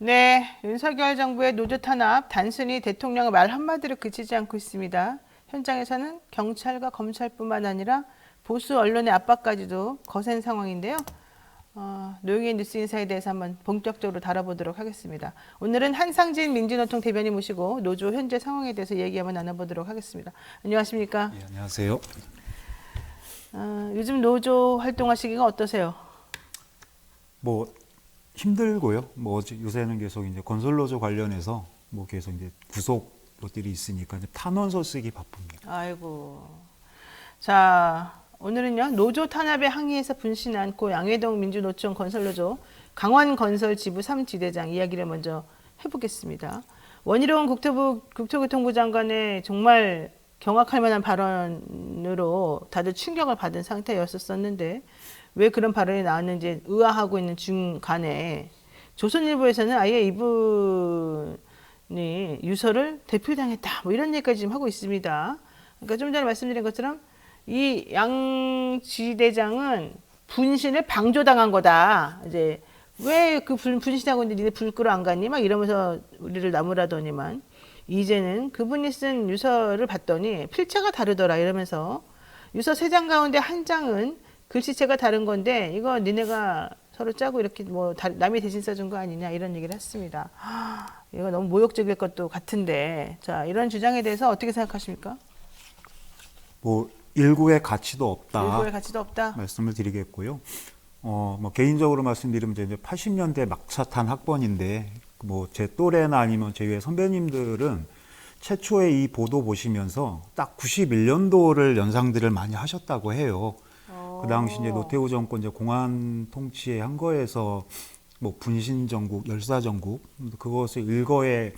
네, 윤석열 정부의 노조 탄압 단순히 대통령의 말 한마디로 그치지 않고 있습니다. 현장에서는 경찰과 검찰뿐만 아니라 보수 언론의 압박까지도 거센 상황인데요. 노영희 뉴스인사에 대해서 한번 본격적으로 다뤄보도록 하겠습니다. 오늘은 한상진 민주노총 대변인 모시고 노조 현재 상황에 대해서 얘기 한번 나눠보도록 하겠습니다. 안녕하십니까? 예, 안녕하세요. 요즘 노조 활동하시기가 어떠세요? 뭐 힘들고요. 뭐 요새는 계속 이제 건설노조 관련해서 뭐 계속 이제 구속 것들이 있으니까 이제 탄원서 쓰기 바쁩니다. 아이고. 자, 오늘은요, 노조 탄압에 항의해서 분신한 고 양회동 민주노총 건설노조 강원건설 지부 3지대장 이야기를 먼저 해보겠습니다. 원희룡 국토교통부 장관의 정말 경악할 만한 발언으로 다들 충격을 받은 상태였었는데 왜 그런 발언이 나왔는지 의아하고 있는 중간에 조선일보에서는 아예 이분이 유서를 대필당했다 뭐 이런 얘기까지 지금 하고 있습니다. 그러니까 좀 전에 말씀드린 것처럼 이 양지대장은 분신을 방조당한 거다. 이제 왜 그 분신하고 있는데 니네 불 끄러 안 갔니? 막 이러면서 우리를 나무라더니만 이제는 그분이 쓴 유서를 봤더니 필체가 다르더라 이러면서 유서 3장 가운데 한 장은 글씨체가 다른 건데 이거 니네가 서로 짜고 이렇게 뭐 남이 대신 써준 거 아니냐 이런 얘기를 했습니다. 이거 너무 모욕적일 것도 같은데 자 이런 주장에 대해서 어떻게 생각하십니까? 뭐 일구의 가치도 없다. 일부의 가치도 없다. 말씀을 드리겠고요. 뭐 개인적으로 말씀드리면 이제 80년대 막차탄 학번인데 뭐 제 또래나 아니면 제 위에 선배님들은 최초의 이 보도 보시면서 딱 91년도를 연상들을 많이 하셨다고 해요. 그 당시 이제 노태우 정권 이제 공안 통치에 한 거에서 뭐 분신 정국, 열사 정국 그것을 일거에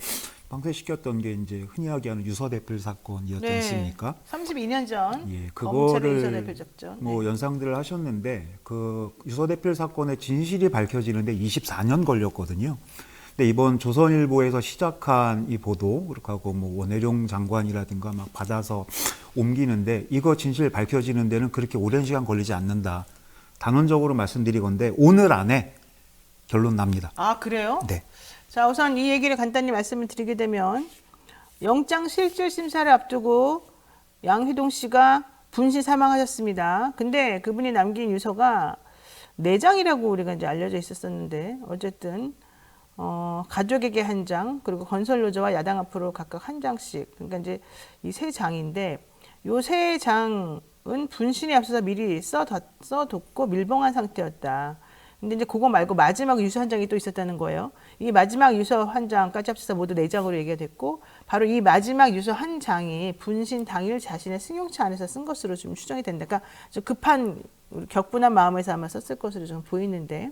방패시켰던 게 이제 흔히 이야기하는 유서 대필 사건이었지 않습니까? 32년 전 예, 검찰의 유서 그거를 대필 작전. 뭐 연상들을 하셨는데 그 유서 대필 사건의 진실이 밝혀지는데 24년 걸렸거든요. 근데 이번 조선일보에서 시작한 이 보도, 그렇게 하고 뭐 원혜룡 장관이라든가 막 받아서 옮기는데 이거 진실 밝혀지는 데는 그렇게 오랜 시간 걸리지 않는다. 단언적으로 말씀드리건데 오늘 안에 결론 납니다. 아 그래요? 네. 자 우선 이 얘기를 간단히 말씀을 드리게 되면 영장 실질 심사를 앞두고 양희동 씨가 분신 사망하셨습니다. 근데 그분이 남긴 유서가 4장이라고 우리가 이제 알려져 있었었는데 어쨌든 가족에게 1장 그리고 건설노조와 야당 앞으로 각각 1장씩 그러니까 이제 이 3장인데 요 3장은 분신에 앞서서 미리 써뒀고 밀봉한 상태였다. 근데 이제 그거 말고 마지막 유서 1장이 또 있었다는 거예요. 이 마지막 유서 1장까지 합쳐서 모두 4장으로 얘기가 됐고 바로 이 마지막 유서 1장이 분신 당일 자신의 승용차 안에서 쓴 것으로 좀 추정이 된다. 그러니까 좀 급한 격분한 마음에서 아마 썼을 것으로 좀 보이는데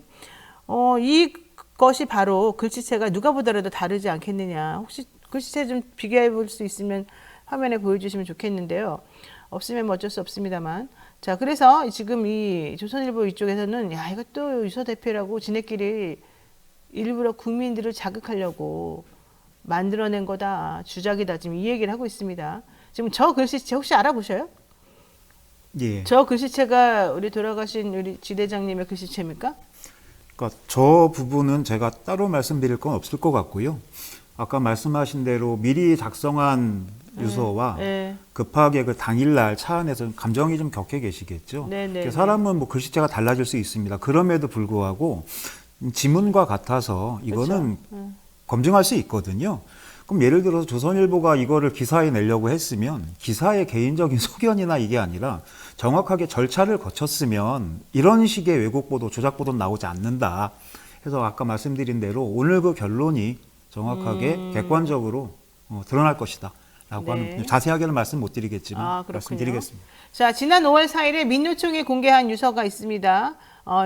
이것이 바로 글씨체가 누가 보더라도 다르지 않겠느냐. 혹시 글씨체 좀 비교해 볼 수 있으면 화면에 보여주시면 좋겠는데요. 없으면 뭐 어쩔 수 없습니다만. 자, 그래서 지금 이 조선일보 이쪽에서는 야, 이것도 유서 대표라고 지네끼리 일부러 국민들을 자극하려고 만들어낸 거다. 주작이다. 지금 이 얘기를 하고 있습니다. 지금 저 글씨체 혹시 알아보셔요? 예. 저 글씨체가 우리 돌아가신 우리 지대장님의 글씨체입니까? 그러니까 저 부분은 제가 따로 말씀드릴 건 없을 것 같고요. 아까 말씀하신 대로 미리 작성한 유서와 급하게 그 당일날 차 안에서 감정이 좀 격해 계시겠죠. 사람은 뭐 글씨체가 달라질 수 있습니다. 그럼에도 불구하고 지문과 같아서 이거는 검증할 수 있거든요. 그럼 예를 들어서 조선일보가 이거를 기사에 내려고 했으면 기사의 개인적인 소견이나 이게 아니라 정확하게 절차를 거쳤으면 이런 식의 왜곡 보도, 조작 보도 나오지 않는다. 그래서 아까 말씀드린 대로 오늘 그 결론이 정확하게 객관적으로 드러날 것이다. 라고 하는 자세하게는 말씀 못 드리겠지만 말씀드리겠습니다. 자, 지난 5월 4일에 민노총이 공개한 유서가 있습니다.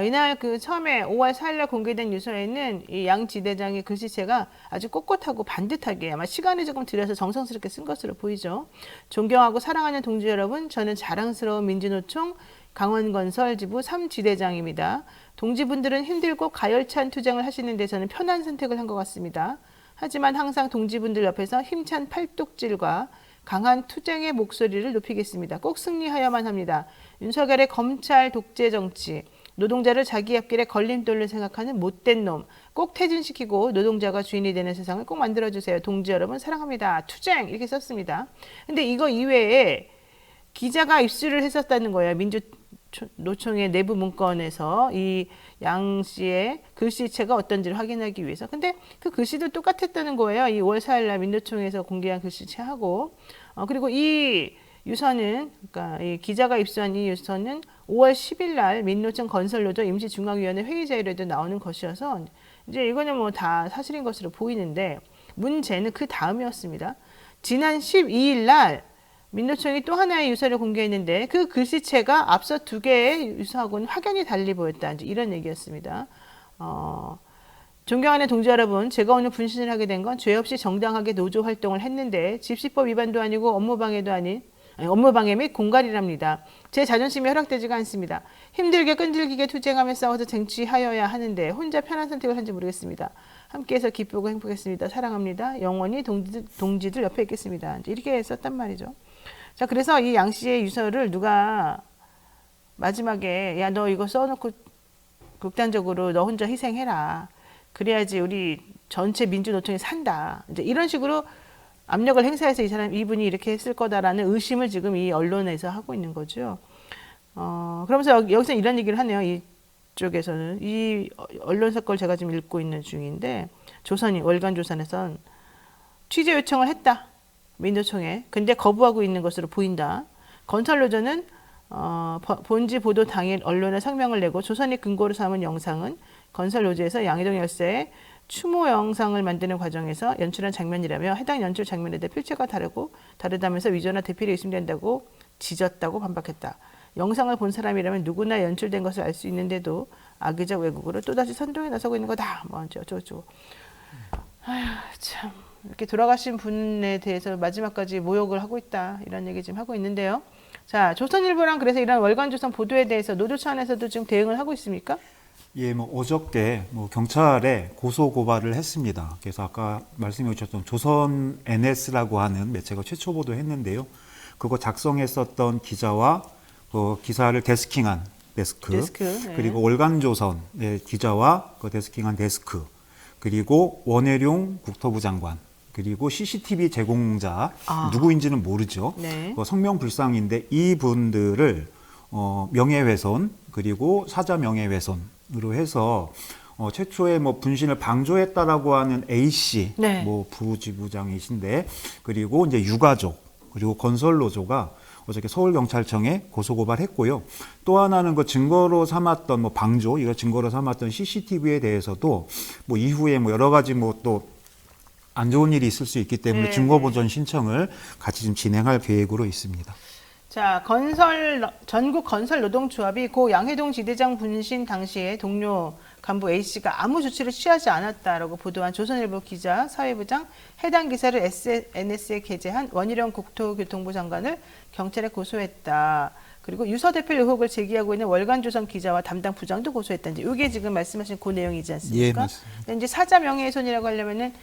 이날 그 처음에 5월 4일날 공개된 유서에는 이 양 지대장의 글씨체가 아주 꼿꼿하고 반듯하게 아마 시간을 조금 들여서 정성스럽게 쓴 것으로 보이죠. 존경하고 사랑하는 동지 여러분, 저는 자랑스러운 민주노총 강원건설 지부 3지대장입니다. 동지분들은 힘들고 가열찬 투쟁을 하시는 데 저는 편한 선택을 한 것 같습니다. 하지만 항상 동지분들 옆에서 힘찬 팔뚝질과 강한 투쟁의 목소리를 높이겠습니다. 꼭 승리하여야만 합니다. 윤석열의 검찰 독재 정치, 노동자를 자기 앞길에 걸림돌로 생각하는 못된 놈. 꼭 퇴진시키고 노동자가 주인이 되는 세상을 꼭 만들어주세요. 동지 여러분 사랑합니다. 투쟁 이렇게 썼습니다. 근데 이거 이외에 기자가 입수를 했었다는 거예요. 민주노총의 내부 문건에서 이 양 씨의 글씨체가 어떤지를 확인하기 위해서. 근데 그 글씨도 똑같았다는 거예요. 이 5월 4일 날 민노총에서 공개한 글씨체하고. 그리고 이 유서는, 그러니까 이 기자가 입수한 이 유서는 5월 10일 날 민노총 건설노조 임시중앙위원회 회의 자료에도 나오는 것이어서 이제 이거는 뭐 다 사실인 것으로 보이는데, 문제는 그 다음이었습니다. 지난 12일 날 민노총이 또 하나의 유서를 공개했는데 그 글씨체가 앞서 두 개의 유서하고는 확연히 달리 보였다. 이런 얘기였습니다. 존경하는 동지 여러분, 제가 오늘 분신을 하게 된 건 죄 없이 정당하게 노조 활동을 했는데 집시법 위반도 아니고 업무방해 및 공갈이랍니다. 제 자존심이 허락되지가 않습니다. 힘들게 끈질기게 투쟁하며 싸워서 쟁취하여야 하는데 혼자 편한 선택을 한지 모르겠습니다. 함께해서 기쁘고 행복했습니다. 사랑합니다. 영원히 동지들 옆에 있겠습니다. 이렇게 썼단 말이죠. 자, 그래서 이 양 씨의 유서를 누가 마지막에 야, 너 이거 써놓고 극단적으로 너 혼자 희생해라. 그래야지 우리 전체 민주노총이 산다. 이제 이런 식으로 압력을 행사해서 이분이 이렇게 했을 거다라는 의심을 지금 이 언론에서 하고 있는 거죠. 그러면서 여기서 이런 얘기를 하네요. 이쪽에서는 이 언론사 걸 제가 지금 읽고 있는 중인데, 월간조선에선 취재 요청을 했다. 민노총에. 근데 거부하고 있는 것으로 보인다. 건설노조는 본지 보도 당일 언론에 성명을 내고 조선이 근거로 삼은 영상은 건설노조에서 양해동 열사의 추모 영상을 만드는 과정에서 연출한 장면이라며 해당 연출 장면에 대해 필체가 다르다면서 위조나 대필이 의심된다고 지졌다고 반박했다. 영상을 본 사람이라면 누구나 연출된 것을 알 수 있는데도 악의적 왜곡으로 또다시 선동에 나서고 있는 거다. 뭐 어쩌고. 아휴, 참. 이렇게 돌아가신 분에 대해서 마지막까지 모욕을 하고 있다. 이런 얘기 지금 하고 있는데요. 자, 조선일보랑 그래서 이런 월간조선 보도에 대해서 노조처 안에서도 지금 대응을 하고 있습니까? 예, 어저께 경찰에 고소 고발을 했습니다. 그래서 아까 말씀해 주셨던 조선 NS라고 하는 매체가 최초 보도했는데요. 그거 작성했었던 기자와 기사를 데스킹한 데스크, 네. 그리고 월간조선의 기자와 데스킹한 데스크, 그리고 원혜룡 국토부 장관, 그리고 CCTV 제공자 누구인지는 모르죠. 네. 성명불상인데 이분들을 명예훼손 그리고 사자 명예훼손으로 해서 최초에 분신을 방조했다라고 하는 A 씨, 네. 부지부장이신데, 그리고 이제 유가족 그리고 건설노조가 어저께 서울경찰청에 고소고발했고요. 또 하나는 증거로 삼았던 방조, 이거 증거로 삼았던 CCTV에 대해서도 이후에 여러 가지 또 안 좋은 일이 있을 수 있기 때문에 네. 증거보전 신청을 같이 지금 진행할 계획으로 있습니다. 자, 전국 건설노동조합이 고 양해동 지대장 분신 당시에 동료 간부 A씨가 아무 조치를 취하지 않았다라고 보도한 조선일보 기자 사회부장 해당 기사를 SNS에 게재한 원희룡 국토교통부 장관을 경찰에 고소했다. 그리고 유서 대필 의혹을 제기하고 있는 월간조선 기자와 담당 부장도 고소했다는데, 이게 지금 말씀하신 그 내용이지 않습니까? 예, 맞습니다. 근데 이제 사자 명예훼손이라고 하려면은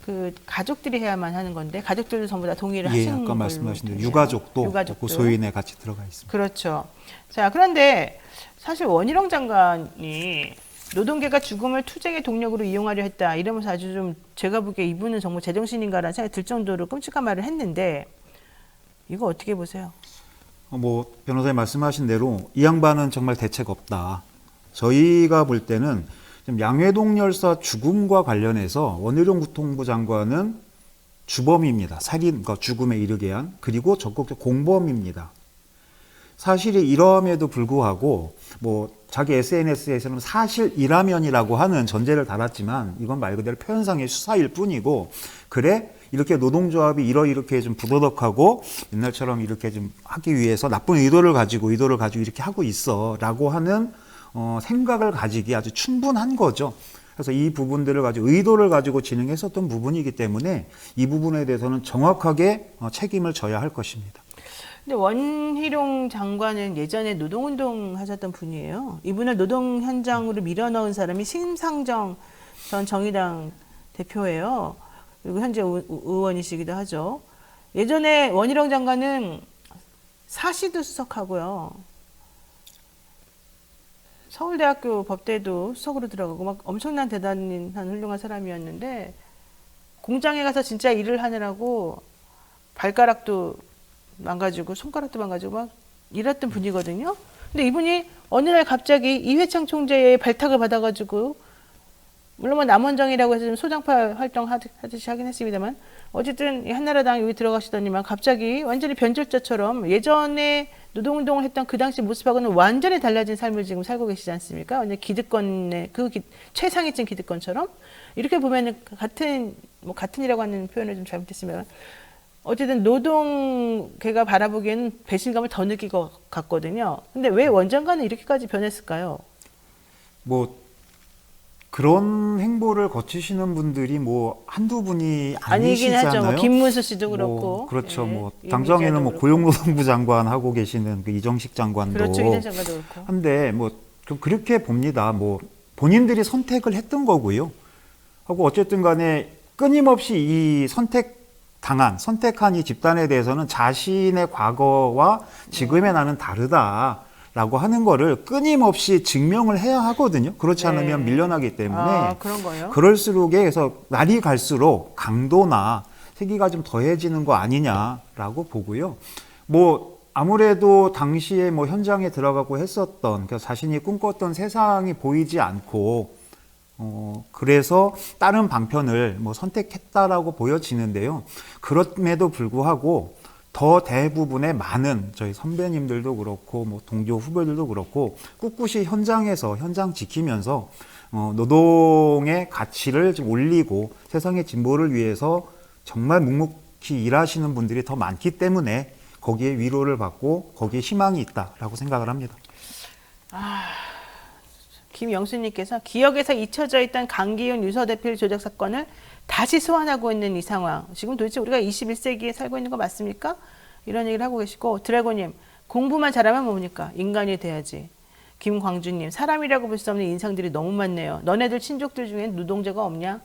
그 가족들이 해야만 하는 건데 가족들도 전부 다 동의를 하신 걸로. 아까 말씀하신 대로 유가족도 고소인에 같이 들어가 있습니다. 그렇죠. 자, 그런데 사실 원희룡 장관이 노동계가 죽음을 투쟁의 동력으로 이용하려 했다 이러면서 아주 좀 제가 보기에 이분은 정말 제정신인가라는 생각이 들 정도로 끔찍한 말을 했는데, 이거 어떻게 보세요? 변호사님 말씀하신 대로 이 양반은 정말 대책 없다. 저희가 볼 때는 지금 양해동 열사 죽음과 관련해서 원희룡 국토부 장관은 주범입니다. 살인, 그러니까 죽음에 이르게 한, 그리고 적극적 공범입니다. 사실이 이러함에도 불구하고 자기 SNS에서는 사실이라면이라고 하는 전제를 달았지만 이건 말 그대로 표현상의 수사일 뿐이고, 그래 이렇게 노동조합이 이렇게 좀 부도덕하고 옛날처럼 이렇게 좀 하기 위해서 나쁜 의도를 가지고 이렇게 하고 있어라고 하는 생각을 가지기 아주 충분한 거죠. 그래서 이 부분들을 가지고 의도를 가지고 진행했었던 부분이기 때문에 이 부분에 대해서는 정확하게 책임을 져야 할 것입니다. 근데 원희룡 장관은 예전에 노동운동 하셨던 분이에요. 이분을 노동 현장으로 밀어넣은 사람이 심상정 전 정의당 대표예요. 그리고 현재 의원이시기도 하죠. 예전에 원희룡 장관은 사시도 수석하고요. 서울대학교 법대도 수석으로 들어가고 막 엄청난 대단한 훌륭한 사람이었는데 공장에 가서 진짜 일을 하느라고 발가락도 망가지고 손가락도 망가지고 막 이랬던 분이거든요. 근데 이분이 어느 날 갑자기 이회창 총재의 발탁을 받아가지고 물론 뭐 남원정이라고 해서 좀 소장파 활동 하듯이 하긴 했습니다만 어쨌든 이 한나라당 여기 들어가시더니만 갑자기 완전히 변절자처럼 예전에 노동운동을 했던 그 당시 모습하고는 완전히 달라진 삶을 지금 살고 계시지 않습니까? 완전 기득권의 최상위층 기득권처럼 이렇게 보면은 같은이라고 하는 표현을 좀 잘못했으면 어쨌든 노동계가 바라보기에는 배신감을 더 느낄 것 같거든요. 근데 왜 원장관은 이렇게까지 변했을까요? 뭐 그런 행보를 거치시는 분들이 뭐 한두 분이 아니긴 아니시잖아요. 하죠. 뭐 김문수 씨도 그렇고. 뭐 그렇죠. 예, 뭐 당장에는 뭐 고용노동부 장관 하고 계시는 그 이정식 장관도 그렇죠. 이전 장관도 그렇고. 한데 뭐 그렇게 봅니다. 뭐 본인들이 선택을 했던 거고요. 하고 어쨌든 간에 끊임없이 이 선택한 이 집단에 대해서는 자신의 과거와 지금의 나는 다르다라고 하는 거를 끊임없이 증명을 해야 하거든요. 그렇지 않으면 밀려나기 때문에 그런 거요? 그럴수록 해서 날이 갈수록 강도나 세기가 좀 더해지는 거 아니냐라고 보고요. 뭐 아무래도 당시에 뭐 현장에 들어가고 했었던 그러니까 자신이 꿈꿨던 세상이 보이지 않고 그래서 다른 방편을 뭐 선택했다라고 보여지는데요. 그럼에도 불구하고 더 대부분의 많은 저희 선배님들도 그렇고 뭐 동료 후배들도 그렇고 꿋꿋이 현장에서 현장 지키면서 노동의 가치를 좀 올리고 세상의 진보를 위해서 정말 묵묵히 일하시는 분들이 더 많기 때문에 거기에 위로를 받고 거기에 희망이 있다라고 생각을 합니다. 김영수님께서 기억에서 잊혀져 있던 강기훈 유서대필 조작 사건을 다시 소환하고 있는 이 상황. 지금 도대체 우리가 21세기에 살고 있는 거 맞습니까? 이런 얘기를 하고 계시고 드래곤님 공부만 잘하면 뭡니까? 인간이 돼야지. 김광준님 사람이라고 볼 수 없는 인상들이 너무 많네요. 너네들 친족들 중엔 노동자가 없냐?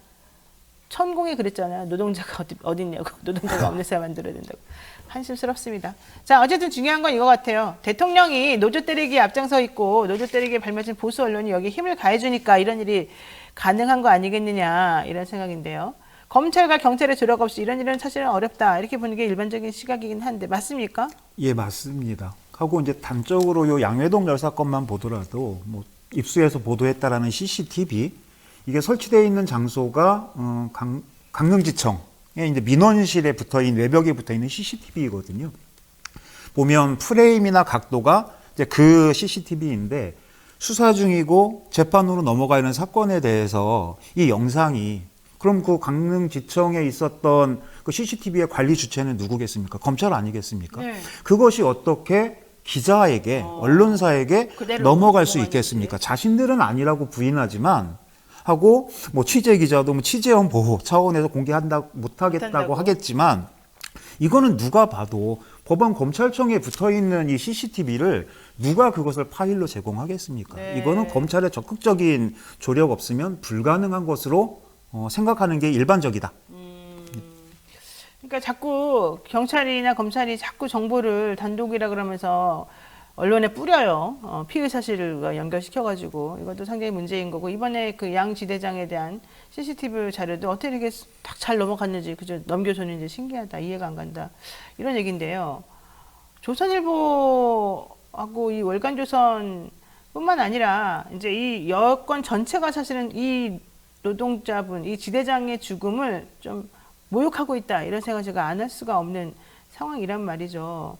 천공이 그랬잖아요. 노동자가 어딨냐고. 노동자가 없는 사람 만들어야 된다고. 한심스럽습니다. 자, 어쨌든 중요한 건 이거 같아요. 대통령이 노조 때리기에 앞장서 있고 노조 때리기에 발맞춘 보수 언론이 여기에 힘을 가해주니까 이런 일이 가능한 거 아니겠느냐 이런 생각인데요. 검찰과 경찰의 조력 없이 이런 일은 사실은 어렵다 이렇게 보는 게 일반적인 시각이긴 한데 맞습니까? 예, 맞습니다. 하고 이제 단적으로 요 양회동 열사 건만 보더라도 뭐 입수해서 보도했다라는 CCTV 이게 설치되어 있는 장소가 강릉지청에 이제 민원실에 붙어있는 외벽에 붙어있는 CCTV이거든요. 보면 프레임이나 각도가 이제 그 CCTV인데 수사 중이고 재판으로 넘어가 있는 사건에 대해서 이 영상이 그럼 그 강릉지청에 있었던 그 CCTV의 관리 주체는 누구겠습니까? 검찰 아니겠습니까? 네. 그것이 어떻게 기자에게 언론사에게 넘어갈 수 있겠습니까? 자신들은 아니라고 부인하지만 하고 뭐 취재 기자도 뭐 취재원 보호 차원에서 못하겠다고 하겠지만 이거는 누가 봐도 법원 검찰청에 붙어 있는 이 CCTV를 누가 그것을 파일로 제공하겠습니까? 네. 이거는 검찰의 적극적인 조력 없으면 불가능한 것으로 생각하는 게 일반적이다. 그러니까 자꾸 경찰이나 검찰이 자꾸 정보를 단독이라 그러면서 언론에 뿌려요. 피의 사실과 연결시켜가지고 이것도 상당히 문제인 거고 이번에 그 양 지대장에 대한 CCTV 자료도 어떻게 이렇게 딱 잘 넘어갔는지 그저 넘겨줬는지 신기하다 이해가 안 간다 이런 얘기인데요. 조선일보하고 이 월간조선뿐만 아니라 이제 이 여권 전체가 사실은 이 노동자분 이 지대장의 죽음을 좀 모욕하고 있다 이런 생각을 제가 안 할 수가 없는 상황이란 말이죠.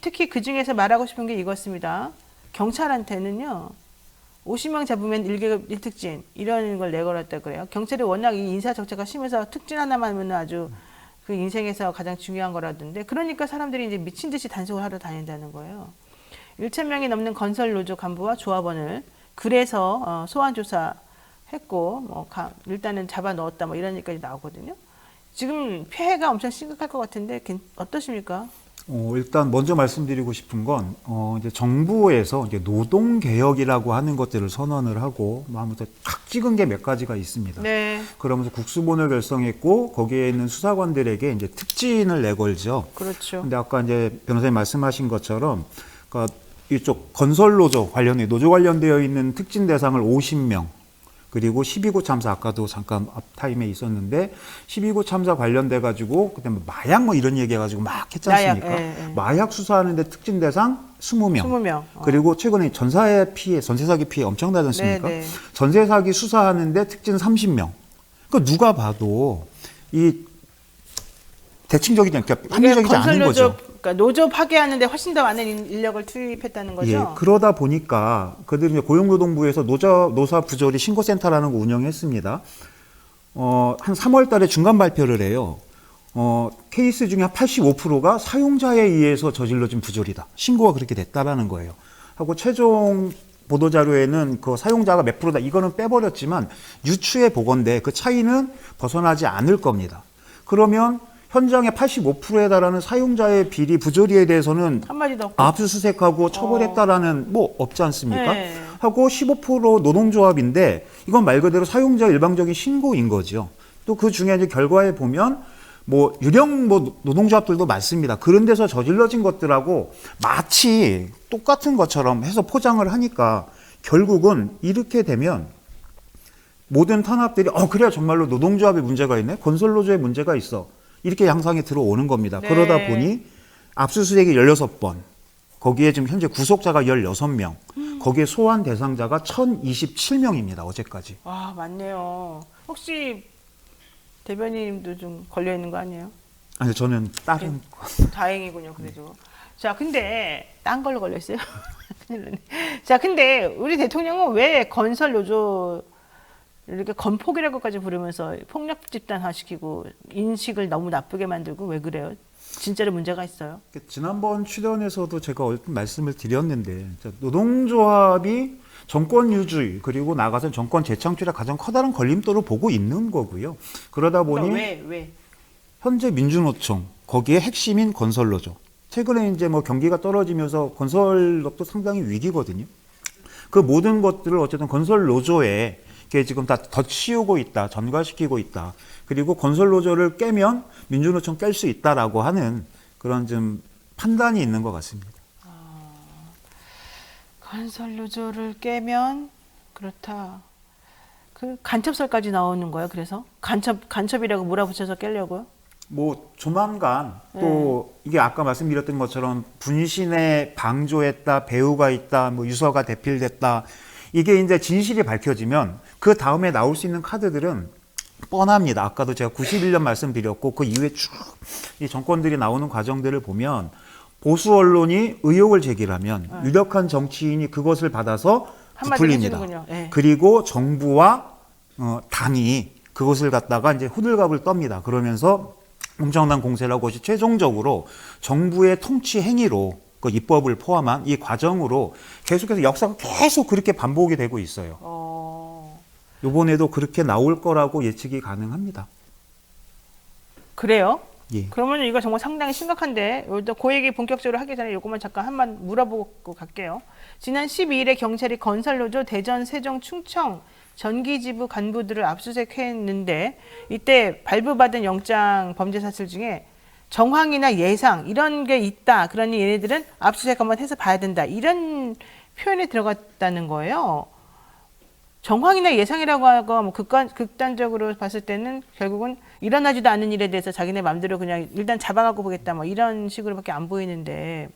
특히 그 중에서 말하고 싶은 게 이것입니다. 경찰한테는요, 50명 잡으면 1계급 1특진, 이런 걸 내걸었다 그래요. 경찰이 워낙 이 인사적자가 심해서 특진 하나만 하면 아주 그 인생에서 가장 중요한 거라던데, 그러니까 사람들이 이제 미친 듯이 단속을 하러 다닌다는 거예요. 1,000명이 넘는 건설 노조 간부와 조합원을 그래서 소환 조사했고, 일단은 잡아 넣었다, 뭐 이런 얘기까지 나오거든요. 지금 폐해가 엄청 심각할 것 같은데, 어떠십니까? 일단 먼저 말씀드리고 싶은 건 이제 정부에서 이제 노동개혁이라고 하는 것들을 선언을 하고 아무튼 탁 찍은 게 몇 가지가 있습니다. 네. 그러면서 국수본을 결성했고 거기에 있는 수사관들에게 이제 특진을 내걸죠. 그렇죠. 근데 아까 이제 변호사님 말씀하신 것처럼 그러니까 이쪽 건설노조 노조 관련되어 있는 특진 대상을 50명, 그리고 12구 참사, 아까도 잠깐 앞타임에 있었는데 12구 참사 관련돼 가지고 그때 뭐 마약 뭐 이런 얘기 해가지고 막 했지 않습니까? 마약 수사하는데 특진 대상 20명. 20명. 그리고 최근에 전세 사기 피해 엄청나지 않습니까? 네네. 전세 사기 수사하는데 특진 30명. 그 누가 봐도 이 대칭적이지 않게 합리적이지 않은 거죠. 그러니까 노조 파괴하는데 훨씬 더 많은 인력을 투입했다는 거죠. 예, 그러다 보니까 그들이 이제 고용노동부에서 노사 부조리 신고센터라는 거 운영했습니다. 한 3월 달에 중간 발표를 해요. 케이스 중에 한 85%가 사용자에 의해서 저질러진 부조리다. 신고가 그렇게 됐다라는 거예요. 하고 최종 보도자료에는 그 사용자가 몇 프로다 이거는 빼버렸지만 유추해 보건대 그 차이는 벗어나지 않을 겁니다. 그러면 현장의 85%에 달하는 사용자의 비리 부조리에 대해서는 한마디도 없고 압수수색하고 처벌했다라는 뭐 없지 않습니까? 네. 하고 15% 노동조합인데 이건 말 그대로 사용자 일방적인 신고인 거죠. 또 그 중에 이제 결과에 보면 뭐 유령 뭐 노동조합들도 많습니다. 그런 데서 저질러진 것들하고 마치 똑같은 것처럼 해서 포장을 하니까 결국은 이렇게 되면 모든 탄압들이 그래야 정말로 노동조합에 문제가 있네, 건설노조에 문제가 있어, 이렇게 양상에 들어오는 겁니다. 네. 그러다 보니 압수수색이 16번, 거기에 지금 현재 구속자가 16명, 거기에 소환 대상자가 1027명입니다. 어제까지. 와, 맞네요. 혹시 대변인님도 좀 걸려 있는 거 아니에요? 아니, 저는 다른 다행이군요, 그래도. 자, 근데 딴 걸로 걸려 있어요. 큰일 났네. 자, 근데 우리 대통령은 왜 건설 노조 이렇게 건폭이라고까지 부르면서 폭력 집단화시키고 인식을 너무 나쁘게 만들고 왜 그래요? 진짜로 문제가 있어요? 지난번 출연에서도 제가 얼핏 말씀을 드렸는데 노동조합이 정권 유지 그리고 나가서 정권 재창출에 가장 커다란 걸림돌을 보고 있는 거고요. 그러다 보니 왜? 현재 민주노총 거기에 핵심인 건설노조. 최근에 이제 뭐 경기가 떨어지면서 건설업도 상당히 위기거든요. 그 모든 것들을 어쨌든 건설노조에 지금 다 덧씌우고 있다, 전가시키고 있다. 그리고 건설노조를 깨면 민주노총 깰 수 있다라고 하는 그런 좀 판단이 있는 것 같습니다. 건설노조를 깨면 그렇다. 그 간첩설까지 나오는 거예요. 그래서 간첩이라고 몰아붙여서 깨려고요? 뭐 조만간 또 이게 아까 말씀드렸던 것처럼 분신에 방조했다, 배후가 있다, 뭐 유서가 대필됐다. 이게 이제 진실이 밝혀지면 그 다음에 나올 수 있는 카드들은 뻔합니다. 아까도 제가 91년 말씀드렸고 그 이후에 쭉 이 정권들이 나오는 과정들을 보면 보수 언론이 의혹을 제기하면 유력한 정치인이 그것을 받아서 부풀립니다. 네. 그리고 정부와 당이 그것을 갖다가 이제 호들갑을 떱니다. 그러면서 엄청난 공세를 하고 것이 최종적으로 정부의 통치 행위로 그 입법을 포함한 이 과정으로 계속해서 역사가 계속 그렇게 반복이 되고 있어요. 이번에도 그렇게 나올 거라고 예측이 가능합니다. 그래요? 예. 그러면 이거 정말 상당히 심각한데 그 얘기 본격적으로 하기 전에 이것만 잠깐 한번 물어보고 갈게요. 지난 12일에 경찰이 건설노조 대전, 세종, 충청 전기지부 간부들을 압수수색했는데 이때 발부받은 영장 범죄 사실 중에 정황이나 예상 이런 게 있다. 그러니 얘네들은 압수수색 한번 해서 봐야 된다. 이런 표현이 들어갔다는 거예요. 정황이나 예상이라고 하고 뭐 극단적으로 봤을 때는 결국은 일어나지도 않은 일에 대해서 자기네 마음대로 그냥 일단 잡아가고 보겠다. 뭐 이런 식으로밖에 안 보이는데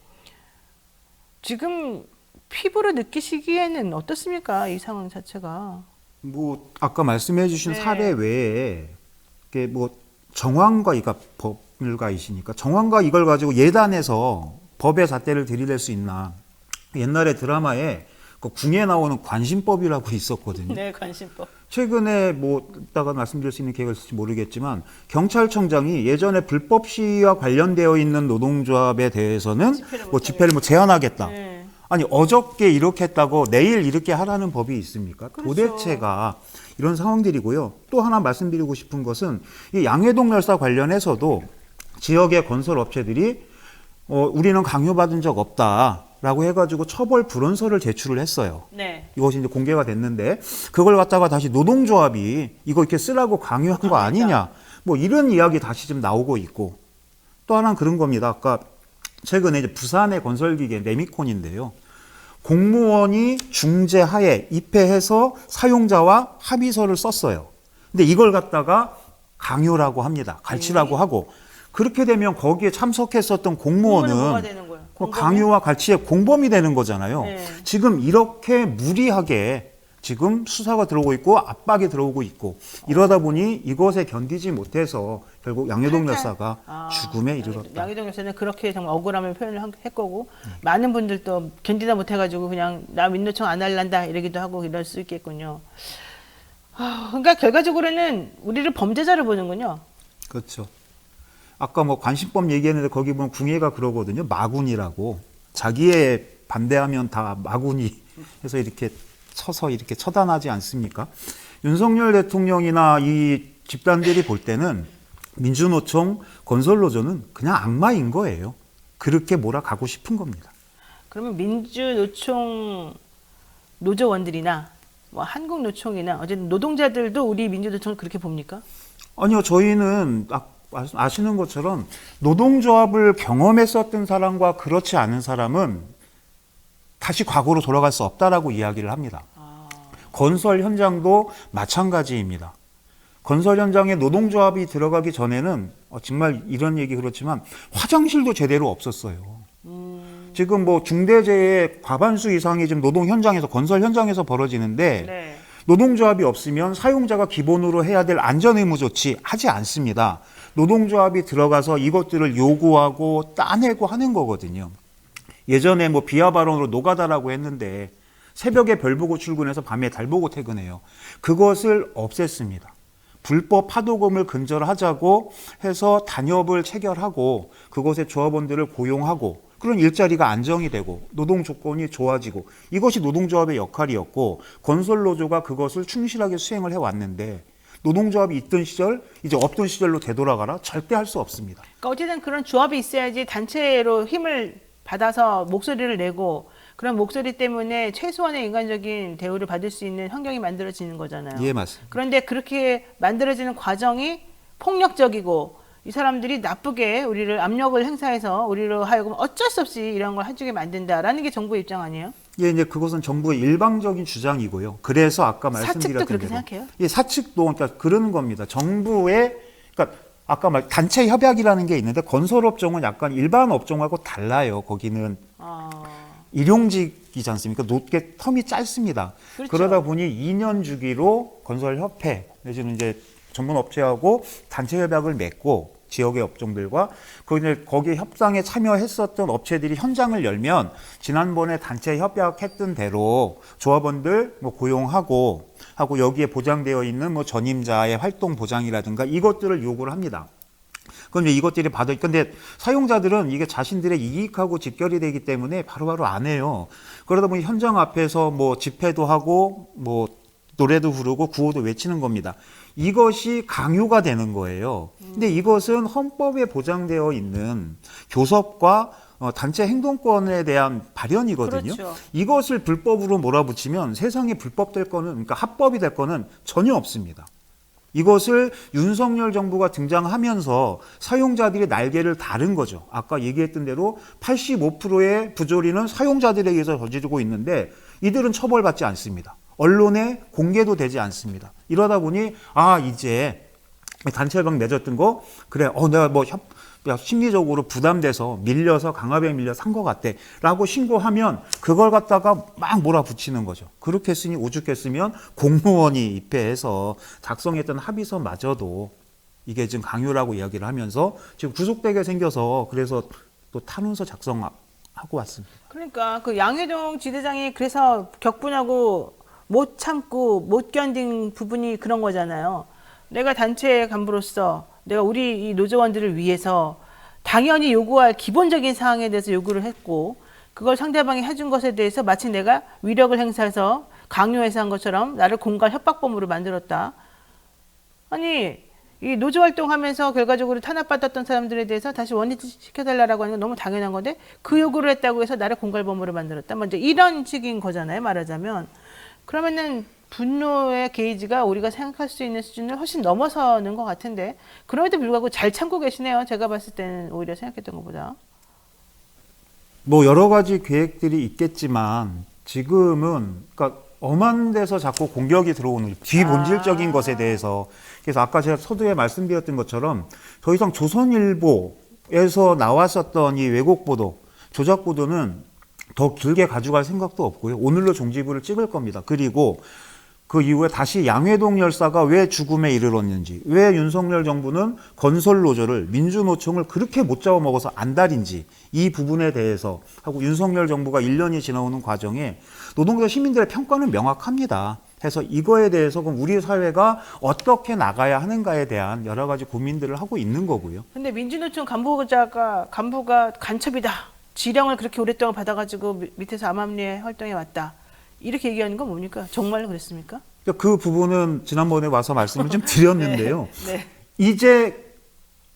지금 피부로 느끼시기에는 어떻습니까? 이 상황 자체가. 뭐 아까 말씀해주신 네. 사례 외에 이게 뭐 정황과 그러니까 법률가이시니까 정황과 이걸 가지고 예단해서 법의 잣대를 들이댈 수 있나? 옛날에 드라마에 그 궁에 나오는 관심법이라고 있었거든요. 네, 관심법. 최근에 뭐 이따가 말씀드릴 수 있는 기회가 있을지 모르겠지만 경찰청장이 예전에 불법 시위와 관련되어 있는 노동조합에 대해서는 집회를 제한하겠다. 네. 아니 어저께 이렇게 했다고 내일 이렇게 하라는 법이 있습니까? 그렇죠. 도대체가 이런 상황들이고요. 또 하나 말씀드리고 싶은 것은 이 양해동 열사 관련해서도 지역의 건설업체들이 우리는 강요받은 적 없다라고 해가지고 처벌 불원서를 제출을 했어요. 네. 이것이 이제 공개가 됐는데 그걸 갖다가 다시 노동조합이 이거 이렇게 쓰라고 강요한 거 아니냐, 뭐 이런 이야기 다시 좀 나오고 있고 또 하나는 그런 겁니다. 아까 최근에 이제 부산의 건설기계 네미콘인데요. 공무원이 중재하에 입회해서 사용자와 합의서를 썼어요. 근데 이걸 갖다가 강요라고 합니다. 갈취라고 하고 그렇게 되면 거기에 참석했었던 공무원은 뭐가 되는 거예요? 강요와 갈취의 공범이 되는 거잖아요. 네. 지금 이렇게 무리하게 지금 수사가 들어오고 있고 압박이 들어오고 있고 이러다 보니 이것에 견디지 못해서 결국 양효동 여사가 죽음에 이르렀다. 양효동 여사는 그렇게 정말 억울함을 표현을 했 거고 많은 분들도 견디다 못해가지고 그냥 나 민노총 안 할란다 이러기도 하고 이럴 수 있겠군요. 그러니까 결과적으로는 우리를 범죄자로 보는군요. 그렇죠. 아까 뭐 관심법 얘기했는데 거기 보면 궁예가 그러거든요. 마군이라고 자기의 반대하면 다 마군이 해서 이렇게 쳐서 이렇게 처단하지 않습니까? 윤석열 대통령이나 이 집단들이 볼 때는 민주노총, 건설노조는 그냥 악마인 거예요. 그렇게 몰아가고 싶은 겁니다. 그러면 민주노총 노조원들이나 뭐 한국노총이나 어쨌든 노동자들도 우리 민주노총을 그렇게 봅니까? 아니요, 저희는 아시는 것처럼 노동조합을 경험했었던 사람과 그렇지 않은 사람은 다시 과거로 돌아갈 수 없다라고 이야기를 합니다. 건설 현장도 마찬가지입니다. 건설 현장에 노동조합이 들어가기 전에는 정말 이런 얘기 그렇지만 화장실도 제대로 없었어요. 지금 뭐 중대재해 과반수 이상이 지금 노동 현장에서 건설 현장에서 벌어지는데 네. 노동조합이 없으면 사용자가 기본으로 해야 될 안전의무 조치 하지 않습니다. 노동조합이 들어가서 이것들을 요구하고 따내고 하는 거거든요. 예전에 뭐 비하 발언으로 노가다라고 했는데 새벽에 별 보고 출근해서 밤에 달 보고 퇴근해요. 그것을 없앴습니다. 불법 파도금을 근절하자고 해서 단협을 체결하고 그것의 조합원들을 고용하고 그런 일자리가 안정이 되고 노동 조건이 좋아지고 이것이 노동조합의 역할이었고 건설노조가 그것을 충실하게 수행을 해왔는데 노동조합이 있던 시절 이제 없던 시절로 되돌아가라? 절대 할 수 없습니다. 그러니까 어쨌든 그런 조합이 있어야지 단체로 힘을 받아서 목소리를 내고 그런 목소리 때문에 최소한의 인간적인 대우를 받을 수 있는 환경이 만들어지는 거잖아요. 예, 맞습니다. 그런데 그렇게 만들어지는 과정이 폭력적이고 이 사람들이 나쁘게 우리를 압력을 행사해서 우리로 하여금 어쩔 수 없이 이런 걸 해주게 만든다라는 게 정부의 입장 아니에요? 예, 이제 그것은 정부의 일방적인 주장이고요. 그래서 아까 말씀드렸던 사측도 그렇게 대로 생각해요? 예, 사측도 그러니까 그러는 겁니다. 정부의 그러니까 아까 말 단체 협약이라는 게 있는데 건설업종은 약간 일반 업종하고 달라요. 거기는 일용직이지 않습니까? 높게 텀이 짧습니다. 그렇죠. 그러다 보니 2년 주기로 건설협회 내지는 이제 전문 업체하고 단체 협약을 맺고 지역의 업종들과 거기 협상에 참여했었던 업체들이 현장을 열면 지난번에 단체 협약했던 대로 조합원들 뭐 고용하고 하고 여기에 보장되어 있는 뭐 전임자의 활동 보장이라든가 이것들을 요구를 합니다. 그럼 이제 이것들이 근데 사용자들은 이게 자신들의 이익하고 직결이 되기 때문에 바로바로 안 해요. 그러다 보니 현장 앞에서 뭐 집회도 하고 뭐 노래도 부르고 구호도 외치는 겁니다. 이것이 강요가 되는 거예요. 근데 이것은 헌법에 보장되어 있는 교섭과 단체 행동권에 대한 발현이거든요. 그렇죠. 이것을 불법으로 몰아붙이면 세상에 불법될 거는, 그러니까 합법이 될 거는 전혀 없습니다. 이것을 윤석열 정부가 등장하면서 사용자들이 날개를 다른 거죠. 아까 얘기했던 대로 85%의 부조리는 사용자들에 의해서 저지르고 있는데 이들은 처벌받지 않습니다. 언론에 공개도 되지 않습니다. 이러다 보니 이제 단체 협약 맺었던 거 그래 내가 뭐 심리적으로 부담돼서 밀려서 강압에 밀려 산 것 같아 라고 신고하면 그걸 갖다가 막 몰아붙이는 거죠. 그렇게 했으니 오죽했으면 공무원이 입회해서 작성했던 합의서마저도 이게 지금 강요라고 이야기를 하면서 지금 구속되게 생겨서 그래서 또 탄원서 작성하고 왔습니다. 그러니까 그 양회동 지대장이 그래서 격분하고 못 참고 못 견딘 부분이 그런 거잖아요. 내가 단체 간부로서 내가 우리 이 노조원들을 위해서 당연히 요구할 기본적인 사항에 대해서 요구를 했고 그걸 상대방이 해준 것에 대해서 마치 내가 위력을 행사해서 강요해서 한 것처럼 나를 공갈 협박범으로 만들었다. 아니 이 노조 활동하면서 결과적으로 탄압받았던 사람들에 대해서 다시 원위시켜달라고 하는 건 너무 당연한 건데 그 요구를 했다고 해서 나를 공갈범으로 만들었다. 먼저 이런 식인 거잖아요. 말하자면. 그러면은 분노의 게이지가 우리가 생각할 수 있는 수준을 훨씬 넘어서는 것 같은데 그럼에도 불구하고 잘 참고 계시네요. 제가 봤을 때는 오히려 생각했던 것보다. 뭐 여러 가지 계획들이 있겠지만 지금은 그러니까 엄한 데서 자꾸 공격이 들어오는 비본질적인 것에 대해서 그래서 아까 제가 서두에 말씀드렸던 것처럼 더 이상 조선일보에서 나왔었던 이 왜곡 보도, 조작 보도는 더 길게 가져갈 생각도 없고요. 오늘로 종지부를 찍을 겁니다. 그리고 그 이후에 다시 양회동 열사가 왜 죽음에 이르렀는지, 왜 윤석열 정부는 건설노조를 민주노총을 그렇게 못 잡아먹어서 안달인지 이 부분에 대해서 하고 윤석열 정부가 1년이 지나오는 과정에 노동자 시민들의 평가는 명확합니다. 해서 이거에 대해서 그럼 우리 사회가 어떻게 나가야 하는가에 대한 여러 가지 고민들을 하고 있는 거고요. 근데 민주노총 간부가 간첩이다. 지령을 그렇게 오랫동안 받아가지고 밑에서 암암리에 활동해 왔다. 이렇게 얘기하는 건 뭡니까? 정말로 그랬습니까? 그 부분은 지난번에 와서 말씀을 좀 드렸는데요. 네, 네. 이제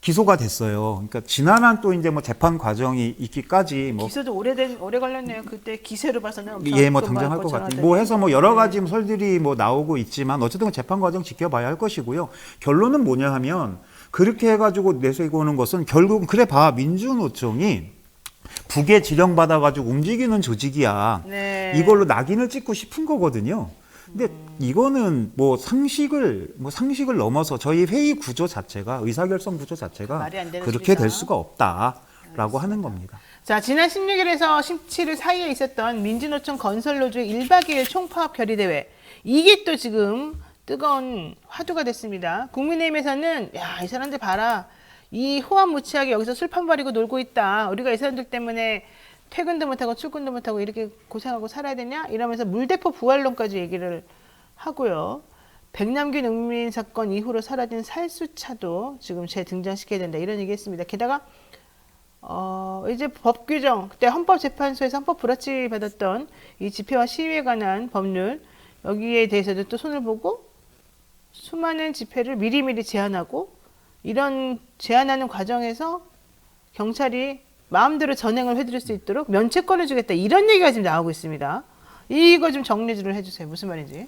기소가 됐어요. 그러니까 지난한 또 이제 뭐 재판 과정이 있기까지 뭐 기소도 오래 걸렸네요. 그때 기세로 봐서는 엄청 뭐 당장할 것 같아요. 뭐 해서 뭐 여러 가지 설들이 뭐 나오고 있지만 어쨌든 재판 과정 지켜봐야 할 것이고요. 결론은 뭐냐 하면 그렇게 해가지고 내세우고 오는 것은 결국은 그래 봐 민주노총이 북에 지령받아가지고 움직이는 조직이야. 네. 이걸로 낙인을 찍고 싶은 거거든요. 근데 이거는 뭐 상식을 넘어서 저희 회의 구조 자체가 의사결정 구조 자체가 말이 안 되는 그렇게 소리다. 될 수가 없다라고 하는 겁니다. 자, 지난 16일에서 17일 사이에 있었던 민주노총 건설노조의 1박 2일 총파업 결의대회. 이게 또 지금 뜨거운 화두가 됐습니다. 국민의힘에서는 야, 이 사람들 봐라. 이 호환무치하게 여기서 술판 버리고 놀고 있다. 우리가 이 사람들 때문에 퇴근도 못하고 출근도 못하고 이렇게 고생하고 살아야 되냐? 이러면서 물대포 부활론까지 얘기를 하고요. 백남기 농민 사건 이후로 사라진 살수차도 지금 재등장시켜야 된다. 이런 얘기했습니다. 게다가 이제 법 규정, 그때 헌법재판소에서 헌법 불합치 받았던 이 집회와 시위에 관한 법률 여기에 대해서도 또 손을 보고 수많은 집회를 미리미리 제한하고 이런 제한하는 과정에서 경찰이 마음대로 전행을 해드릴 수 있도록 면책권을 주겠다. 이런 얘기가 지금 나오고 있습니다. 이거 좀 정리 좀 해주세요. 무슨 말인지.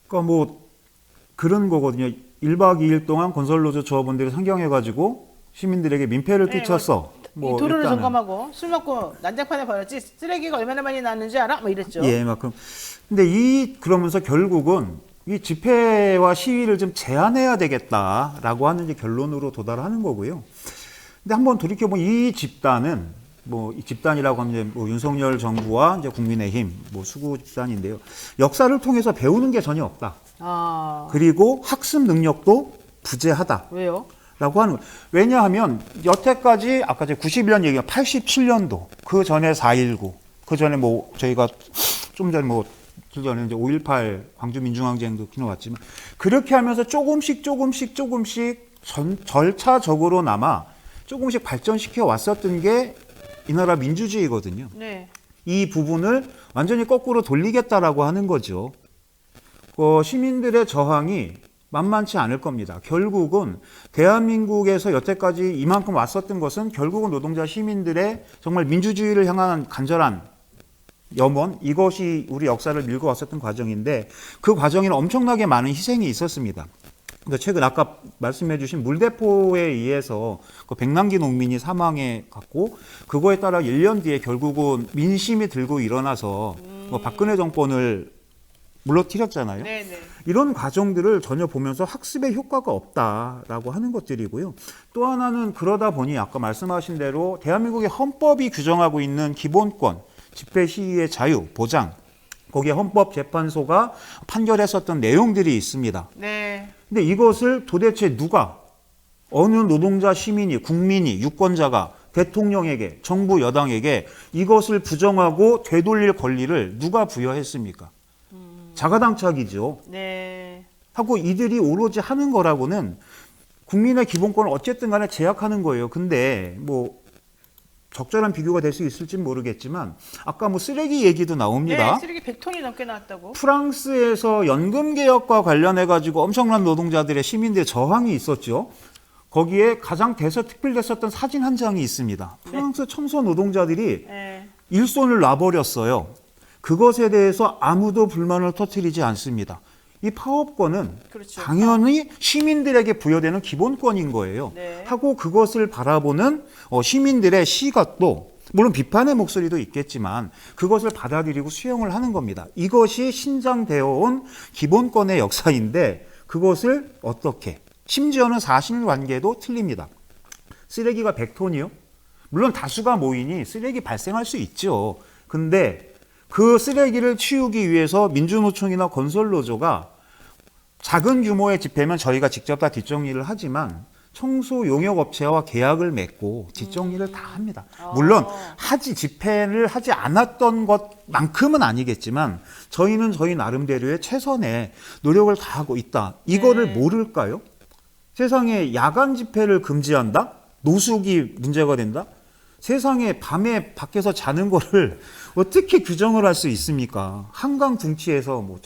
그러니까 뭐 그런 거거든요. 1박 2일 동안 건설노조 조합원들이 상경해가지고 시민들에게 민폐를 끼쳤어. 이 도로를 점검하고 술 먹고 난장판에 버렸지 쓰레기가 얼마나 많이 나왔는지 알아? 뭐 이랬죠. 예, 막 그럼. 근데 그러면서 결국은 이 집회와 시위를 좀 제한해야 되겠다라고 하는 이제 결론으로 도달하는 거고요. 근데 한번 돌이켜보면 이 집단은 이 집단이라고 하면 뭐 윤석열 정부와 이제 국민의힘 수구 집단인데요. 역사를 통해서 배우는 게 전혀 없다. 그리고 학습 능력도 부재하다. 왜요? 라고 하는 거예요. 왜냐하면 여태까지 아까 제가 91년 얘기가 87년도 그 전에 4.19 그 전에 저희가 좀 전에 이제 5.18 광주 민중항쟁도 지나왔지만 그렇게 하면서 조금씩 절차적으로나마 조금씩 발전시켜 왔었던 게 이 나라 민주주의거든요. 네. 이 부분을 완전히 거꾸로 돌리겠다라고 하는 거죠. 시민들의 저항이 만만치 않을 겁니다. 결국은 대한민국에서 여태까지 이만큼 왔었던 것은 결국은 노동자 시민들의 정말 민주주의를 향한 간절한 염원, 이것이 우리 역사를 밀고 왔었던 과정인데 그 과정에는 엄청나게 많은 희생이 있었습니다. 근데 최근 아까 말씀해 주신 물대포에 의해서 백남기 농민이 사망해 갔고 그거에 따라 1년 뒤에 결국은 민심이 들고 일어나서 박근혜 정권을 물러뜨렸잖아요. 네네. 이런 과정들을 전혀 보면서 학습의 효과가 없다라고 하는 것들이고요. 또 하나는 그러다 보니 아까 말씀하신 대로 대한민국의 헌법이 규정하고 있는 기본권, 집회 시위의 자유, 보장, 거기에 헌법재판소가 판결했었던 내용들이 있습니다. 네. 근데 이것을 도대체 누가, 어느 노동자 시민이, 국민이, 유권자가 대통령에게, 정부 여당에게 이것을 부정하고 되돌릴 권리를 누가 부여했습니까? 자가당착이죠. 네. 하고 이들이 오로지 하는 거라고는 국민의 기본권을 어쨌든 간에 제약하는 거예요. 근데 적절한 비교가 될 수 있을지 모르겠지만 아까 쓰레기 얘기도 나옵니다. 네, 쓰레기 100톤이 넘게 나왔다고. 프랑스에서 연금 개혁과 관련해 가지고 엄청난 노동자들의 시민들의 저항이 있었죠. 거기에 가장 특별했었던 사진 한 장이 있습니다. 프랑스 청소 노동자들이 일손을 놔버렸어요. 그것에 대해서 아무도 불만을 터뜨리지 않습니다. 이 파업권은 그렇죠. 당연히 시민들에게 부여되는 기본권인 거예요. 네. 하고 그것을 바라보는 시민들의 시각도 물론 비판의 목소리도 있겠지만 그것을 받아들이고 수용을 하는 겁니다. 이것이 신장되어 온 기본권의 역사인데 그것을 어떻게, 심지어는 사실관계도 틀립니다. 쓰레기가 100톤이요? 물론 다수가 모이니 쓰레기 발생할 수 있죠. 근데 그 쓰레기를 치우기 위해서 민주노총이나 건설노조가 작은 규모의 집회면 저희가 직접 다 뒷정리를 하지만 청소 용역업체와 계약을 맺고 뒷정리를 다 합니다. 물론 집회를 하지 않았던 것만큼은 아니겠지만 저희는 저희 나름대로의 최선의 노력을 다하고 있다. 이거를 모를까요? 세상에 야간 집회를 금지한다? 노숙이 문제가 된다? 세상에 밤에 밖에서 자는 거를 어떻게 규정을 할 수 있습니까? 한강 둥치에서 뭐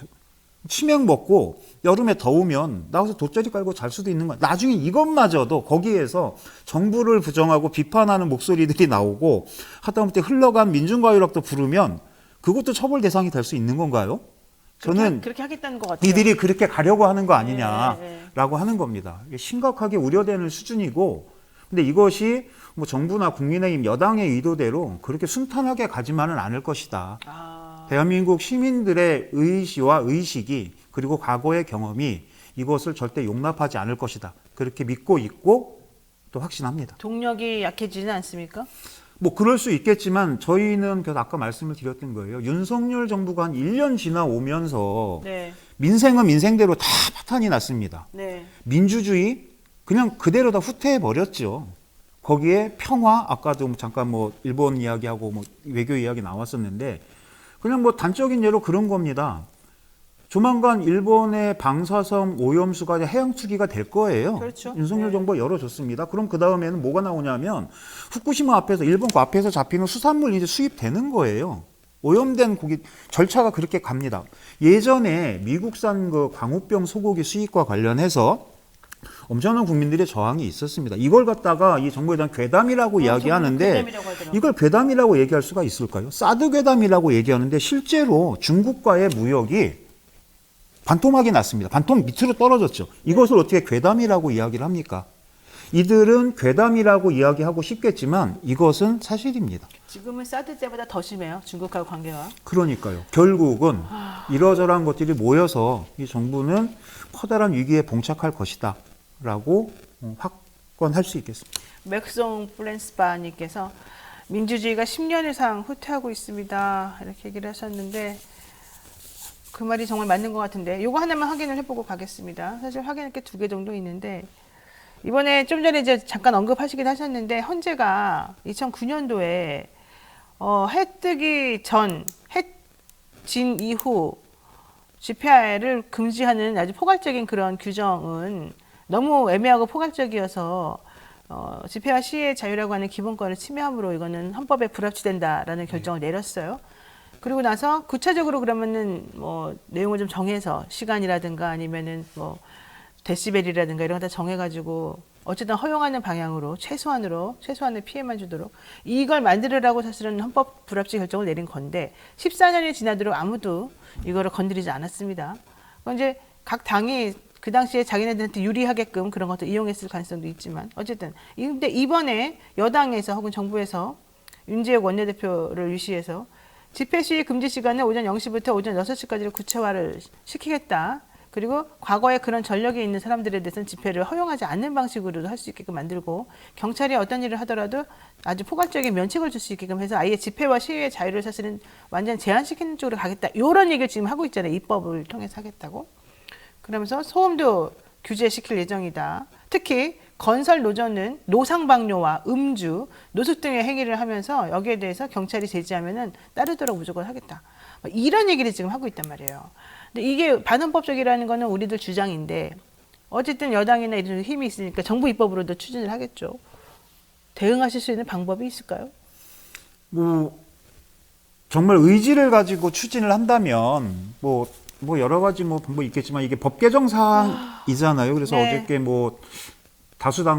치맥 먹고 여름에 더우면 나가서 돗자리 깔고 잘 수도 있는 거야. 나중에 이것마저도 거기에서 정부를 부정하고 비판하는 목소리들이 나오고 하다못해 흘러간 민중가요락도 부르면 그것도 처벌 대상이 될 수 있는 건가요? 저는 그렇게 하겠다는 것 같아요. 이들이 그렇게 가려고 하는 거 아니냐라고 하는 겁니다. 이게 심각하게 우려되는 수준이고, 근데 이것이 뭐 정부나 국민의힘 여당의 의도대로 그렇게 순탄하게 가지만은 않을 것이다. 대한민국 시민들의 의지와 의식이 그리고 과거의 경험이 이것을 절대 용납하지 않을 것이다. 그렇게 믿고 있고 또 확신합니다. 동력이 약해지는 않습니까? 뭐 그럴 수 있겠지만 저희는 그래서 아까 말씀을 드렸던 거예요. 윤석열 정부가 한 1년 지나오면서 민생은 민생대로 다 파탄이 났습니다. 민주주의 그냥 그대로 다 후퇴해버렸죠. 거기에 평화, 아까도 잠깐 뭐 일본 이야기하고 뭐 외교 이야기 나왔었는데 그냥 뭐 단적인 예로 그런 겁니다. 조만간 일본의 방사성 오염수가 해양 투기가 될 거예요. 그렇죠. 윤석열 정부가 열어줬습니다. 그럼 그 다음에는 뭐가 나오냐면 후쿠시마 앞에서 일본 그 앞에서 잡히는 수산물 이제 수입되는 거예요. 오염된 고기 절차가 그렇게 갑니다. 예전에 미국산 그 광우병 소고기 수입과 관련해서 엄청난 국민들의 저항이 있었습니다. 이걸 갖다가 이 정부에 대한 괴담이라고 이야기하는데 이걸 괴담이라고 얘기할 수가 있을까요? 사드 괴담이라고 얘기하는데 실제로 중국과의 무역이 반토막이 났습니다. 반토막 밑으로 떨어졌죠. 이것을 어떻게 괴담이라고 이야기를 합니까? 이들은 괴담이라고 이야기하고 싶겠지만 이것은 사실입니다. 지금은 사드 때보다 더 심해요. 중국하고 관계가. 그러니까요. 결국은 이러저러한 것들이 모여서 이 정부는 커다란 위기에 봉착할 것이다 라고 확건할 수 있겠습니다. 맥송 플랜스바님께서 민주주의가 10년 이상 후퇴하고 있습니다. 이렇게 얘기를 하셨는데 그 말이 정말 맞는 것 같은데 이거 하나만 확인을 해보고 가겠습니다. 사실 확인할 게 2개 정도 있는데 이번에 좀 전에 이제 잠깐 언급하시긴 하셨는데 헌재가 2009년도에 해 뜨기 전, 해 진 이후 집회를 금지하는 아주 포괄적인 그런 규정은 너무 애매하고 포괄적이어서 집회와 시위의 자유라고 하는 기본권을 침해함으로 이거는 헌법에 불합치된다라는 결정을 내렸어요. 그리고 나서 구체적으로 그러면은 뭐 내용을 좀 정해서 시간이라든가 아니면은 뭐 데시벨이라든가 이런 거 다 정해가지고 어쨌든 허용하는 방향으로 최소한의 피해만 주도록 이걸 만들으라고 사실은 헌법 불합치 결정을 내린 건데 14년이 지나도록 아무도 이거를 건드리지 않았습니다. 그건 이제 각 당이 그 당시에 자기네들한테 유리하게끔 그런 것도 이용했을 가능성도 있지만 어쨌든 근데 이번에 여당에서 혹은 정부에서 윤재욱 원내대표를 유시해서 집회 시위 금지 시간을 오전 0시부터 오전 6시까지를 구체화를 시키겠다. 그리고 과거에 그런 전력이 있는 사람들에 대해서는 집회를 허용하지 않는 방식으로도 할 수 있게끔 만들고 경찰이 어떤 일을 하더라도 아주 포괄적인 면책을 줄 수 있게끔 해서 아예 집회와 시위의 자유를 사실은 완전 제한시키는 쪽으로 가겠다. 이런 얘기를 지금 하고 있잖아요. 입법을 통해서 하겠다고. 그러면서 소음도 규제시킬 예정이다. 특히 건설 노조는 노상방뇨와 음주, 노숙 등의 행위를 하면서 여기에 대해서 경찰이 제지하면은 따르도록 무조건 하겠다. 이런 얘기를 지금 하고 있단 말이에요. 근데 이게 반헌법적이라는 거는 우리들 주장인데 어쨌든 여당이나 이런 힘이 있으니까 정부 입법으로도 추진을 하겠죠. 대응하실 수 있는 방법이 있을까요? 뭐 정말 의지를 가지고 추진을 한다면 뭐 여러 가지 뭐 방법이 있겠지만 이게 법 개정 사항이잖아요. 그래서 어저께 뭐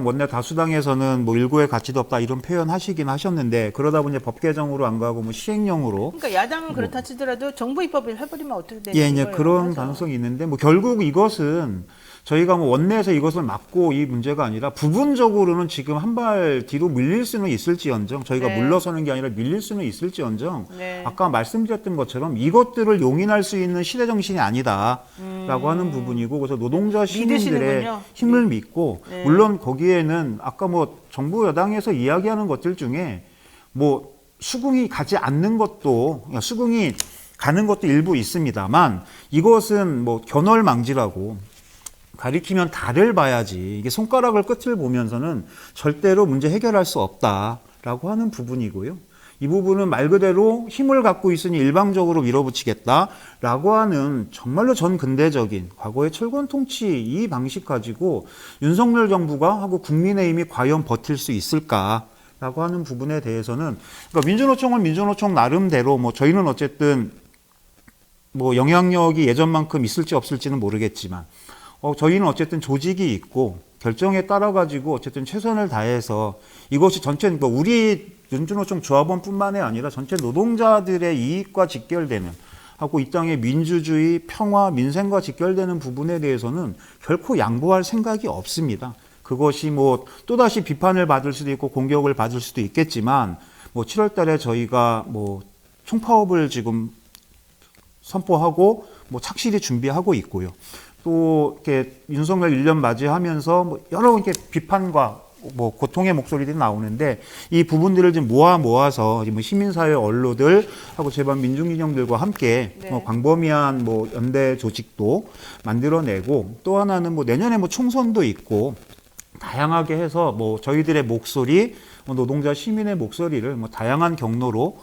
원내 다수당에서는 뭐 일고의 가치도 없다 이런 표현 하시긴 하셨는데 그러다 보니 법 개정으로 안 가고 뭐 시행령으로. 그러니까 야당은 그렇다 치더라도 정부 입법을 해버리면 어떻게 되는 거예요? 거예요? 그런 맞아. 가능성이 있는데 뭐 결국 이것은 저희가 뭐 원내에서 이것을 막고 이 문제가 아니라 부분적으로는 지금 한 발 뒤로 밀릴 수는 있을지언정 저희가 네. 물러서는 게 아니라 밀릴 수는 있을지언정 네. 아까 말씀드렸던 것처럼 이것들을 용인할 수 있는 시대 정신이 아니다라고 하는 부분이고 그래서 노동자 시민들의 믿으시는군요. 힘을 믿고 네. 물론 거기에는 아까 뭐 정부 여당에서 이야기하는 것들 중에 뭐 수긍이 가지 않는 것도 수긍이 가는 것도 일부 있습니다만 이것은 뭐 견월망지라고 가리키면 달을 봐야지 이게 손가락을 끝을 보면서는 절대로 문제 해결할 수 없다라고 하는 부분이고요. 이 부분은 말 그대로 힘을 갖고 있으니 일방적으로 밀어붙이겠다라고 하는 정말로 전근대적인 과거의 철권 통치 이 방식 가지고 윤석열 정부가 하고 국민의힘이 과연 버틸 수 있을까라고 하는 부분에 대해서는 그러니까 민주노총은 민주노총 나름대로 뭐 저희는 어쨌든 뭐 영향력이 예전만큼 있을지 없을지는 모르겠지만 저희는 어쨌든 조직이 있고 결정에 따라 가지고 어쨌든 최선을 다해서 이것이 전체 뭐 우리 민주노총 조합원뿐만이 아니라 전체 노동자들의 이익과 직결되는 하고 이 땅의 민주주의, 평화, 민생과 직결되는 부분에 대해서는 결코 양보할 생각이 없습니다. 그것이 뭐 또다시 비판을 받을 수도 있고 공격을 받을 수도 있겠지만 뭐 7월 달에 저희가 뭐 총파업을 지금 선포하고 뭐 착실히 준비하고 있고요. 또 이렇게 윤석열 1년 맞이하면서 뭐 여러 이렇게 비판과 뭐 고통의 목소리들이 나오는데 이 부분들을 좀 모아서 뭐 시민사회 언론들 하고 제발 민중진영들과 함께 네. 뭐 광범위한 뭐 연대 조직도 만들어내고 또 하나는 뭐 내년에 뭐 총선도 있고 다양하게 해서 뭐 저희들의 목소리, 노동자 시민의 목소리를 뭐 다양한 경로로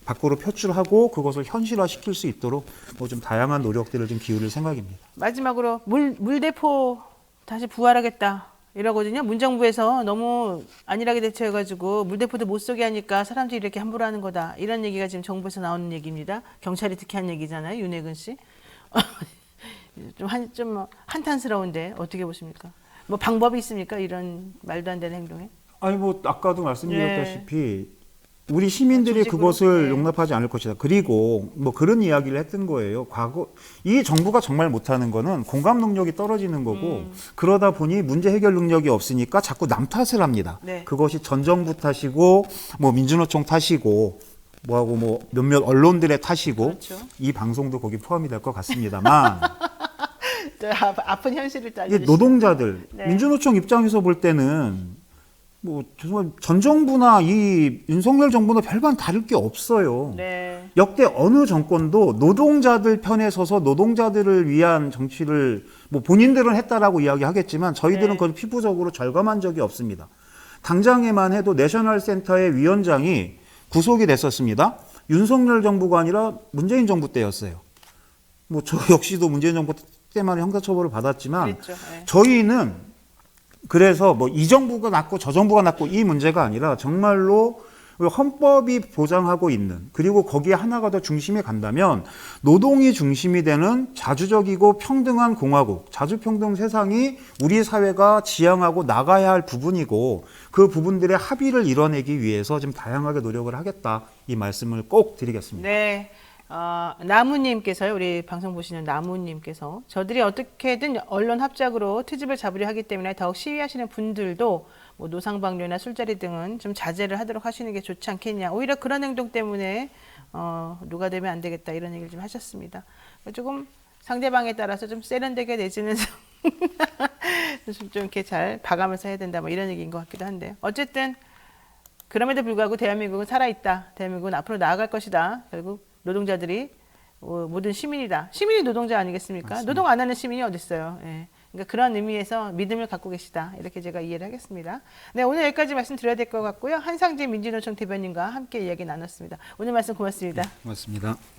밖으로 표출하고 그것을 현실화시킬 수 있도록 뭐 좀 다양한 노력들을 좀 기울일 생각입니다. 마지막으로 물대포 다시 부활하겠다 이러거든요. 문정부에서 너무 안일하게 대처해가지고 물대포도 못 쏘게 하니까 사람들이 이렇게 함부로 하는 거다. 이런 얘기가 지금 정부에서 나오는 얘기입니다. 경찰이 특히 한 얘기잖아요. 윤혜근 씨. 좀 한탄스러운데 어떻게 보십니까? 뭐 방법이 있습니까? 이런 말도 안 되는 행동에? 아니 뭐 아까도 말씀드렸다시피 네. 우리 시민들이 조직으로, 그것을 네. 용납하지 않을 것이다. 그리고 뭐 그런 이야기를 했던 거예요. 과거 이 정부가 정말 못하는 거는 공감 능력이 떨어지는 거고 그러다 보니 문제 해결 능력이 없으니까 자꾸 남 탓을 합니다. 네. 그것이 전 정부 탓이고 뭐 민주노총 탓이고 뭐하고 뭐 몇몇 언론들의 탓이고 그렇죠. 이 방송도 거기 포함이 될 것 같습니다만 또 아픈 현실을 이게 따지시. 노동자들 네. 민주노총 입장에서 볼 때는 뭐 정말 전 정부나 이 윤석열 정부나 별반 다를 게 없어요. 네. 역대 어느 정권도 노동자들 편에 서서 노동자들을 위한 정치를 뭐 본인들은 했다라고 이야기하겠지만 저희들은 네. 그걸 피부적으로 절감한 적이 없습니다. 당장에만 해도 내셔널 센터의 위원장이 구속이 됐었습니다. 윤석열 정부가 아니라 문재인 정부 때였어요. 뭐 저 역시도 문재인 정부 때만 형사처벌을 받았지만 그랬죠. 네. 저희는 그래서 뭐 이 정부가 낫고 저 정부가 낫고 이 문제가 아니라 정말로 헌법이 보장하고 있는 그리고 거기에 하나가 더 중심에 간다면 노동이 중심이 되는 자주적이고 평등한 공화국, 자주평등 세상이 우리 사회가 지향하고 나가야 할 부분이고 그 부분들의 합의를 이뤄내기 위해서 좀 다양하게 노력을 하겠다 이 말씀을 꼭 드리겠습니다. 네. 나무님께서요, 우리 방송 보시는 나무님께서 저들이 어떻게든 언론 합작으로 트집을 잡으려 하기 때문에 더욱 시위하시는 분들도 뭐 노상방뇨나 술자리 등은 좀 자제를 하도록 하시는 게 좋지 않겠냐. 오히려 그런 행동 때문에 누가 되면 안 되겠다 이런 얘기를 좀 하셨습니다. 조금 상대방에 따라서 좀 세련되게 내지는 좀 이렇게 잘 봐가면서 해야 된다 뭐 이런 얘기인 것 같기도 한데 어쨌든 그럼에도 불구하고 대한민국은 살아있다. 대한민국은 앞으로 나아갈 것이다. 결국 노동자들이 모든 시민이다. 시민이 노동자 아니겠습니까? 맞습니다. 노동 안 하는 시민이 어디 있어요? 예. 그러니까 그런 의미에서 믿음을 갖고 계시다. 이렇게 제가 이해를 하겠습니다. 네, 오늘 여기까지 말씀드려야 될 것 같고요. 한상진 민주노총 대변인과 함께 이야기 나눴습니다. 오늘 말씀 고맙습니다. 고맙습니다.